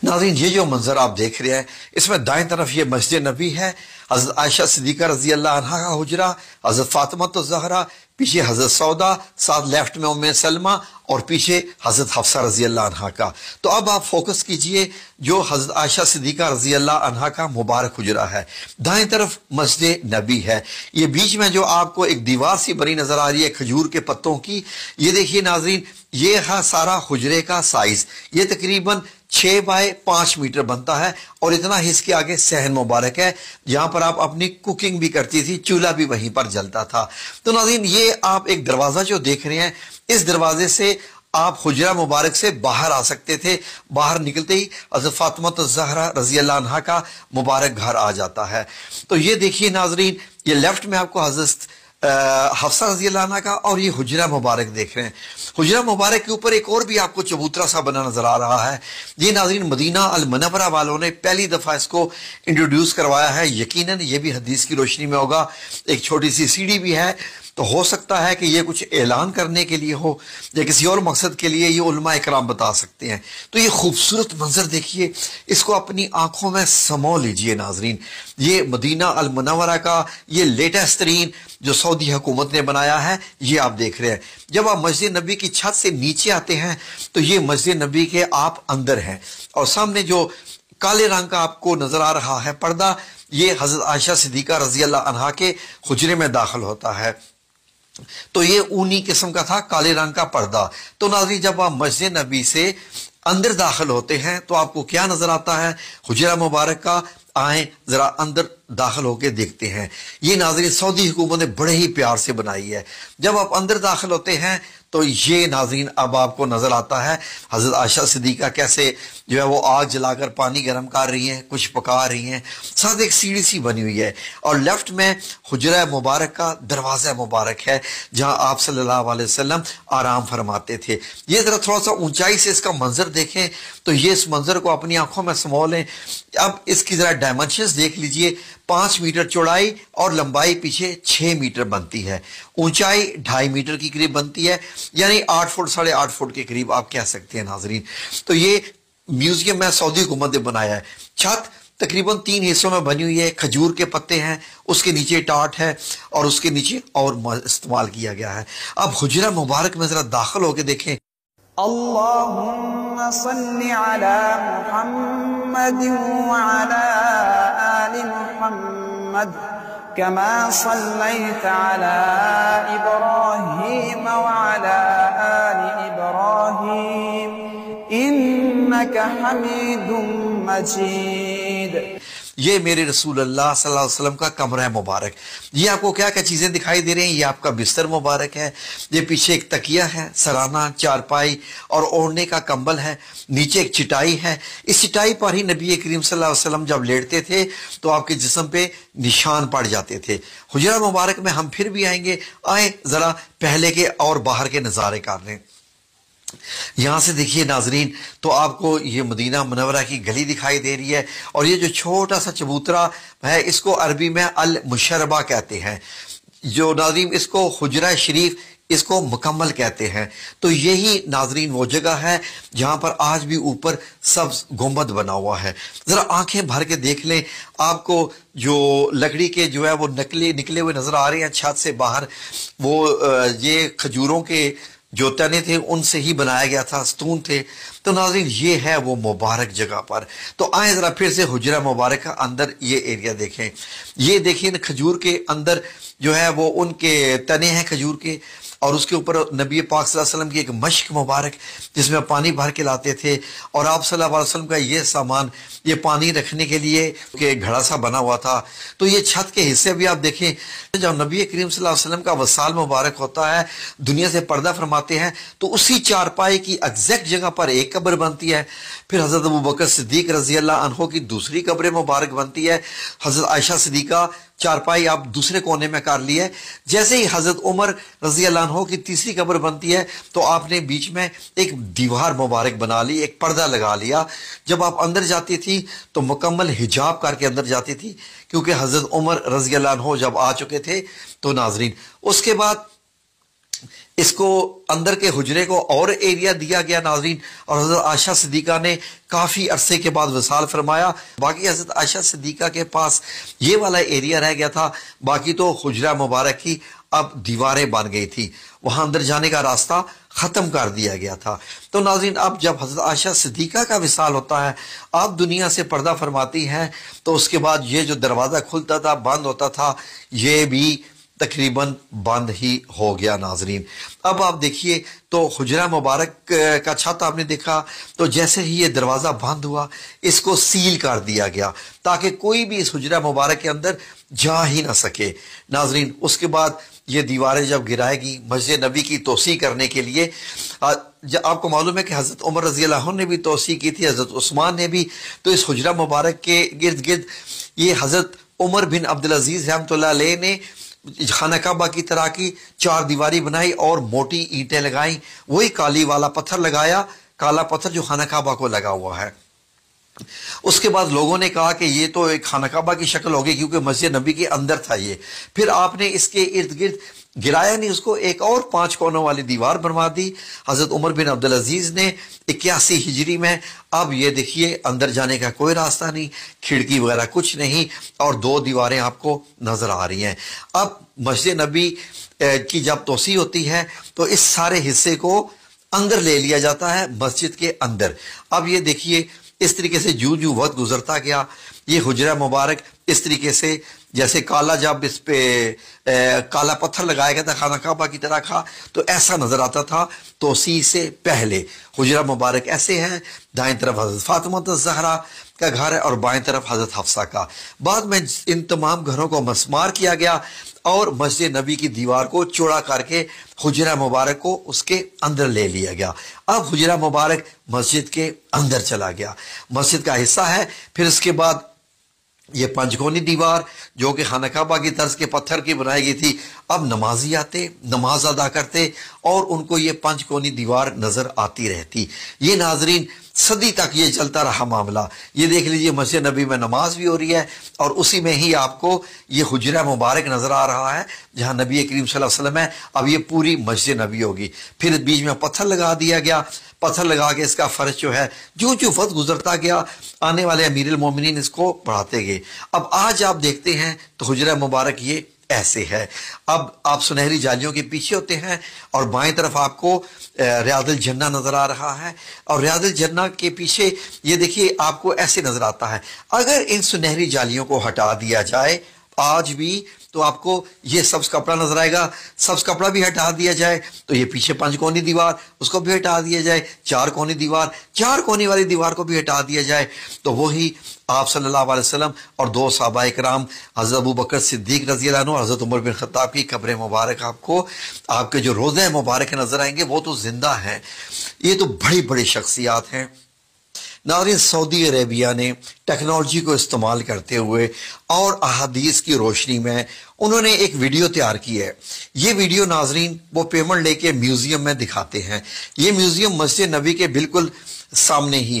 नाज़रीन, ये जो मंजर आप देख रहे हैं, इसमें दाएं तरफ ये मस्जिद नबी है, हजरत आयशा सिद्दीका रजी अल्लाह अन्हा का हुजरा, हजरत फातिमा तो ज़हरा, पीछे हजरत सौदा, साथ लेफ्ट में उम्मे सलमा और पीछे हजरत हफ्सा रजी अल्लाह अन्हा का। तो अब आप फोकस कीजिए जो हजरत आयशा सिद्दीका रजी अल्लाह अन्हा का मुबारक हुजरा है, दाएं तरफ मस्जिद नबी है। ये बीच में जो आपको एक दीवार सी बनी नजर आ रही है खजूर के पत्तों की, ये देखिए नाज़रीन, ये है सारा हुजरे का साइज। ये तकरीबन 6 बाय 5 मीटर बनता है और इतना ही इसके आगे सहन मुबारक है, जहां पर आप अपनी कुकिंग भी करती थी, चूल्हा भी वहीं पर जलता था। तो नाज़रीन, ये आप एक दरवाजा जो देख रहे हैं, इस दरवाजे से आप हुजरा मुबारक से बाहर आ सकते थे। बाहर निकलते ही हज़रत फातिमा ज़हरा रजी अल्लाह अन्हा का मुबारक घर आ जाता है। तो ये देखिए नाज़रीन, ये लेफ्ट में आपको हज़रत हफ्सा रजी अल्लाह अन्हा का और ये हुजरा मुबारक देख रहे हैं। हुजरा मुबारक के ऊपर एक और भी आपको चबूतरा सा बना नजर आ रहा है। ये नाज़रीन मदीना अल मुनव्वरा वालों ने पहली दफा इसको इंट्रोड्यूस करवाया है। यकीनन ये भी हदीस की रोशनी में होगा। एक छोटी सी सीढ़ी भी है, तो हो सकता है कि ये कुछ ऐलान करने के लिए हो या किसी और मकसद के लिए, ये उलमा इकराम बता सकते हैं। तो ये खूबसूरत मंजर देखिए, इसको अपनी आंखों में समो लीजिए नाजरीन। ये मदीना अल मुनव्वरा का ये लेटेस्ट तरीन जो सऊदी हुकूमत ने बनाया है, ये आप देख रहे हैं। जब आप मस्जिद नबी की छत से नीचे आते हैं तो ये मस्जिद नबी के आप अंदर हैं और सामने जो काले रंग का आपको नजर आ रहा है पर्दा, ये हजरत आयशा सिद्दीका रजी अल्लाह अन्हा के हुजरे में दाखिल होता है। तो ये ऊनी किस्म का था, काले रंग का पर्दा। तो नाज़रीन, जब आप मस्जिद नबी से अंदर दाखिल होते हैं तो आपको क्या नजर आता है? हुजरा मुबारक का। आए जरा अंदर दाखिल होके देखते हैं। ये नाज़रीन सऊदी हुकूमत ने बड़े ही प्यार से बनाई है। जब आप अंदर दाखिल होते हैं तो ये नाज़रीन अब आपको नजर आता है हजरत आयशा सिद्दीका कैसे जो है वो आग जलाकर पानी गर्म कर रही हैं, कुछ पका रही हैं, साथ एक सीढ़ी सी बनी हुई है और लेफ्ट में हुजरा मुबारक का दरवाज़ा मुबारक है जहां आप सल्लल्लाहु अलैहि वसल्लम आराम फरमाते थे। ये जरा थोड़ा सा ऊंचाई से इसका मंजर देखें तो ये इस मंजर को अपनी आंखों में समो लें। अब इसकी जरा डायमेंशंस देख लीजिए। 5 मीटर चौड़ाई और लंबाई पीछे 6 मीटर बनती है, ऊंचाई 2.5 मीटर की करीब बनती है, यानी 8 फुट 8.5 फुट के करीब आप कह सकते हैं नाजरीन। तो ये म्यूजियम में सऊदी हुकूमत ने बनाया है। छत तकरीबन 3 हिस्सों में बनी हुई है, खजूर के पत्ते हैं, उसके नीचे टाट है और उसके नीचे और इस्तेमाल किया गया है। अब हुजरा मुबारक में जरा दाखिल होकर देखें। अल्लाहुम्मा सल्ली अला मुहम्मद व अला आलि मुहम्मद कमा सल्लैता अला इब्राहीम व अला आलि इब्राहीम इन्नका हमीदुम मजीद। ये मेरे रसूल अल्लाह सल्लल्लाहु अलैहि वसल्लम का कमरा है मुबारक। ये आपको क्या क्या चीजें दिखाई दे रही हैं? ये आपका बिस्तर मुबारक है, ये पीछे एक तकिया है, सराना, चारपाई और ओढ़ने का कंबल है, नीचे एक चिटाई है। इस चिटाई पर ही नबी करीम सल्लल्लाहु अलैहि वसल्लम जब लेटते थे तो आपके जिस्म पे निशान पड़ जाते थे। हुजरा मुबारक में हम फिर भी आएंगे। आए जरा पहले के और बाहर के नजारे कर लें। यहां से देखिए नाजरीन, तो आपको ये मदीना मुनव्वरा की गली दिखाई दे रही है और ये जो छोटा सा चबूतरा है इसको अरबी में अल मुशर्रबा कहते हैं। जो नाजरीन इसको हुजरा शरीफ इसको मुकम्मल कहते हैं। तो यही नाजरीन वो जगह है जहां पर आज भी ऊपर सब्ज गुंबद बना हुआ है। जरा आंखें भर के देख लें, आपको जो लकड़ी के जो है वो निकले हुए नजर आ रहे हैं छत से बाहर, वो ये खजूरों के जो तने थे उनसे ही बनाया गया था, स्तून थे। तो नाज़रीन ये है वो मुबारक जगह पर। तो आए जरा फिर से हुजरा मुबारक का अंदर ये एरिया देखें। ये देखिए खजूर के अंदर जो है वो उनके तने हैं खजूर के और उसके ऊपर नबी पाक सल्लल्लाहु अलैहि वसल्लम की एक मश्क मुबारक जिसमें पानी भर के लाते थे और आप सल्लल्लाहु अलैहि वसल्लम का ये सामान, ये पानी रखने के लिए कि घड़ा सा बना हुआ था। तो ये छत के हिस्से भी आप देखें, जब नबी करीम सल्लल्लाहु अलैहि वसल्लम का वसाल मुबारक होता है, दुनिया से पर्दा फरमाते हैं, तो उसी चारपाई की एग्जैक्ट जगह पर एक कब्र बनती है। फिर हजरत अबू बकर सिद्दीक रजी अल्लाह अन्हो की दूसरी कब्र मुबारक बनती है। हजरत आयशा सिद्दीका चारपाई आप दूसरे कोने में कर ली है। जैसे ही हजरत उमर रजी अल्लाह अन्हो की तीसरी कब्र बनती है तो आपने बीच में एक दीवार मुबारक बना ली, एक पर्दा लगा लिया। जब आप अंदर जाती थी तो मुकम्मल हिजाब करके अंदर जाती थी, क्योंकि हजरत उमर रजी अल्लाह अन्हो जब आ चुके थे। तो नाजरीन उसके बाद اس کو اندر کے حجرے کو اور ایریا دیا گیا ناظرین، اور حضرت عائشہ صدیقہ نے کافی عرصے کے بعد وصال فرمایا۔ باقی حضرت عائشہ صدیقہ کے پاس یہ والا ایریا رہ گیا تھا، باقی تو حجرہ مبارک کی اب دیواریں بن گئی تھی، وہاں اندر جانے کا راستہ ختم کر دیا گیا تھا۔ تو ناظرین اب جب حضرت عائشہ صدیقہ کا وصال ہوتا ہے، آپ دنیا سے پردہ فرماتی ہیں، تو اس کے بعد یہ جو دروازہ کھلتا تھا بند ہوتا تھا یہ بھی تقریباً بند ہی ہو گیا ناظرین۔ اب آپ دیکھیے تو حجرہ مبارک کا چھت آپ نے دیکھا، تو جیسے ہی یہ دروازہ بند ہوا اس کو سیل کر دیا گیا تاکہ کوئی بھی اس حجرہ مبارک کے اندر جا ہی نہ سکے ناظرین۔ اس کے بعد یہ دیواریں جب گرائے گی مسجد نبی کی توسیع کرنے کے لیے، آپ کو معلوم ہے کہ حضرت عمر رضی اللہ عنہ نے بھی توسیع کی تھی، حضرت عثمان نے بھی، تو اس حجرہ مبارک کے گرد گرد یہ حضرت عمر بن عبدالعزیز رحمۃ اللہ علیہ نے خانہ کعبہ کی طرح کی 4 دیواری بنائی اور موٹی اینٹیں لگائیں، وہی کالی والا پتھر لگایا، کالا پتھر جو خانہ کعبہ کو لگا ہوا ہے۔ اس کے بعد لوگوں نے کہا کہ یہ تو ایک خانہ کعبہ کی شکل ہوگی کیونکہ مسجد نبی کے اندر تھا یہ، پھر آپ نے اس کے ارد گرد گرایا نہیں، اس کو ایک اور 5 کونوں والی دیوار بنوا دی حضرت عمر بن عبدالعزیز نے 81 ہجری میں۔ اب یہ دیکھیے اندر جانے کا کوئی راستہ نہیں، کھڑکی وغیرہ کچھ نہیں، اور 2 دیواریں آپ کو نظر آ رہی ہیں۔ اب مسجد نبی کی جب توسیع ہوتی ہے تو اس سارے حصے کو اندر لے لیا جاتا ہے مسجد کے اندر۔ اب یہ دیکھیے اس طریقے سے جو وقت گزرتا گیا یہ حجرہ مبارک اس طریقے سے جیسے کالا، جب اس پہ کالا پتھر لگایا گیا تھا خانہ کعبہ کی طرح کا تو ایسا نظر آتا تھا توسیع سے پہلے۔ حجرہ مبارک ایسے ہے، دائیں طرف حضرت فاطمہ الزہرا کا گھر ہے اور بائیں طرف حضرت حفصہ کا۔ بعد میں ان تمام گھروں کو مسمار کیا گیا اور مسجد نبی کی دیوار کو چوڑا کر کے حجرہ مبارک کو اس کے اندر لے لیا گیا۔ اب حجرہ مبارک مسجد کے اندر چلا گیا، مسجد کا حصہ ہے۔ پھر اس کے بعد یہ 5 کونی دیوار جو کہ خانہ کعبہ کی طرز کے پتھر کی بنائی گئی تھی، اب نمازی آتے نماز ادا کرتے اور ان کو یہ 5 کونی دیوار نظر آتی رہتی۔ یہ ناظرین صدی تک یہ چلتا رہا معاملہ۔ یہ دیکھ لیجئے مسجد نبی میں نماز بھی ہو رہی ہے اور اسی میں ہی آپ کو یہ حجرہ مبارک نظر آ رہا ہے جہاں نبی کریم صلی اللہ علیہ وسلم ہے۔ اب یہ پوری مسجد نبی ہوگی، پھر بیچ میں پتھر لگا دیا گیا، پتھر لگا کے اس کا فرش جو ہے جو وقت گزرتا گیا آنے والے امیر المومنین اس کو بڑھاتے گئے۔ اب آج آپ دیکھتے ہیں تو حجرہ مبارک یہ ایسے ہے۔ اب آپ سنہری جالیوں کے پیچھے ہوتے ہیں اور بائیں طرف آپ کو ریاض الجنہ نظر آ رہا ہے، اور ریاض الجنہ کے پیچھے یہ دیکھیے آپ کو ایسے نظر آتا ہے۔ اگر ان سنہری جالیوں کو ہٹا دیا جائے آج بھی تو آپ کو یہ سبز کپڑا نظر آئے گا، سبز کپڑا بھی ہٹا دیا جائے تو یہ پیچھے 5 کونی دیوار اس کو بھی ہٹا دیا جائے، 4 کونی دیوار 4 کونی والی دیوار کو بھی ہٹا دیا جائے تو وہی آپ صلی اللہ علیہ وسلم اور 2 صحابہ کرام حضرت ابوبکر صدیق رضی اللہ عنہ اور حضرت عمر بن خطاب کی قبر مبارک آپ کو آپ کے جو روضہ مبارک نظر آئیں گے وہ تو زندہ ہیں۔ یہ تو بڑی بڑی شخصیات ہیں ناظرین۔ سعودی عربیہ نے ٹیکنالوجی کو استعمال کرتے ہوئے اور احادیث کی روشنی میں انہوں نے ایک ویڈیو تیار کی ہے۔ یہ ویڈیو ناظرین وہ پیمنٹ لے کے میوزیم میں دکھاتے ہیں۔ یہ میوزیم مسجد نبی کے بالکل سامنے ہی